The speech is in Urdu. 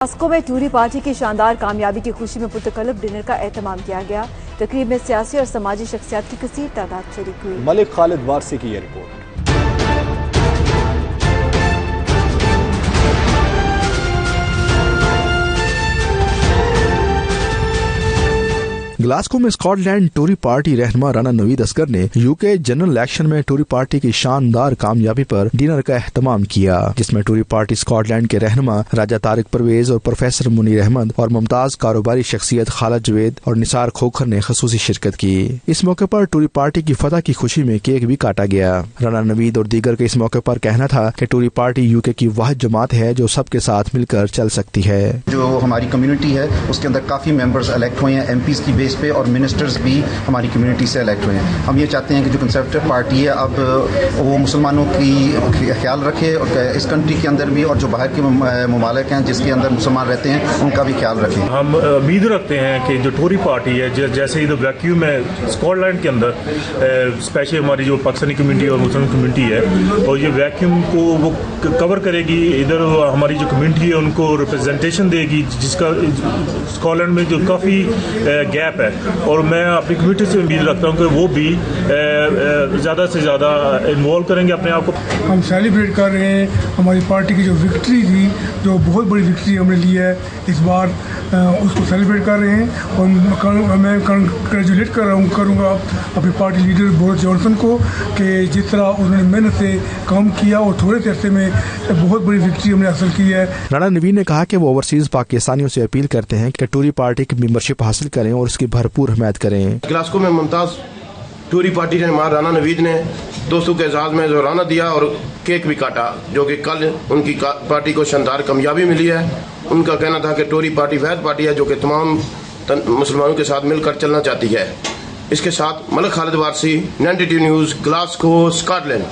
گلاسکو میں ٹوری پارٹی کی شاندار کامیابی کی خوشی میں پرتکلف ڈنر کا اہتمام کیا گیا۔ تقریب میں سیاسی اور سماجی شخصیات کی کثیر تعداد شریک ہوئی۔ ملک خالد وارثی کی یہ رپورٹ۔ گلاسکو میں اسکاٹ لینڈ ٹوری پارٹی رہنما رانا نوید اصغر نے یو کے جنرل الیکشن میں ٹوری پارٹی کی شاندار کامیابی پر ڈنر کا اہتمام کیا، جس میں ٹوری پارٹی اسکاٹ لینڈ کے رہنما راجہ طارق پرویز اور پروفیسر منیر احمد اور ممتاز کاروباری شخصیت خالد جوید اور نثار کھوکھر نے خصوصی شرکت کی۔ اس موقع پر ٹوری پارٹی کی فتح کی خوشی میں کیک بھی کاٹا گیا۔ رانا نوید اور دیگر کے اس موقع پر کہنا تھا کہ ٹوری پارٹی یو کے کی واحد جماعت ہے جو سب کے ساتھ مل کر چل سکتی ہے۔ جو ہماری کمیونٹی ہے اس کے اندر کافی ممبرز الیکٹ ہوئے ہیں ایم پیز کی بیس پہ، اور منسٹرز بھی ہماری کمیونٹی سے الیکٹ ہوئے ہیں۔ ہم یہ چاہتے ہیں کہ جو کنسرویٹو پارٹی ہے اب وہ مسلمانوں کی خیال رکھے، اور اس کنٹری کے اندر بھی اور جو باہر کے ممالک ہیں جس کے اندر مسلمان رہتے ہیں ان کا بھی خیال رکھیں۔ ہم امید رکھتے ہیں کہ جو ٹوری پارٹی ہے جیسے ادھر ویکیوم ہے اسکاٹ لینڈ کے اندر، اسپیشلی ہماری جو پاکستانی کمیونٹی اور مسلم کمیونٹی ہے، اور یہ ویکیوم کو وہ کور کرے گی۔ ادھر ہماری جو کمیونٹی ہے ان کو ریپرزنٹیشن دے گی، جس کا اسکاٹ لینڈ میں جو کافی گیپ ہے، اور میں اپنی کمیونٹی سے امید رکھتا ہوں کہ وہ بھی زیادہ سے زیادہ انوالو کریں گے اپنے آپ کو۔ ہم سیلیبریٹ کر رہے ہیں ہماری پارٹی کی جو وکٹری تھی، جو بہت بڑی وکٹری ہم نے لی ہے اس بار، اس کو سیلیبریٹ کر رہے ہیں، اور میں کنگریچولیٹ کروں گا اپنی پارٹی لیڈر بورس جانسن کو کہ جس طرح انہوں نے محنت سے کام کیا اور تھوڑے سے عرصے میں بہت بڑی وکٹری ہم نے حاصل کی ہے۔ رانا نوید نے کہا کہ وہ اوورسیز پاکستانیوں سے اپیل کرتے ہیں کہ ٹوری پارٹی کی ممبرشپ حاصل کریں اور اس کی بھرپور حمایت کریں۔ گلاسکو میں ممتاز ٹوری پارٹی رہنما رانا نوید نے دوستوں کے اعزاز میں زورانہ دیا اور کیک بھی کاٹا، جو کہ کل ان کی پارٹی کو شاندار کامیابی ملی ہے۔ ان کا کہنا تھا کہ ٹوری پارٹی واحد پارٹی ہے جو کہ تمام مسلمانوں کے ساتھ مل کر چلنا چاہتی ہے۔ اس کے ساتھ ملک خالد Warsi, 92 news, Glasgow, Scott land.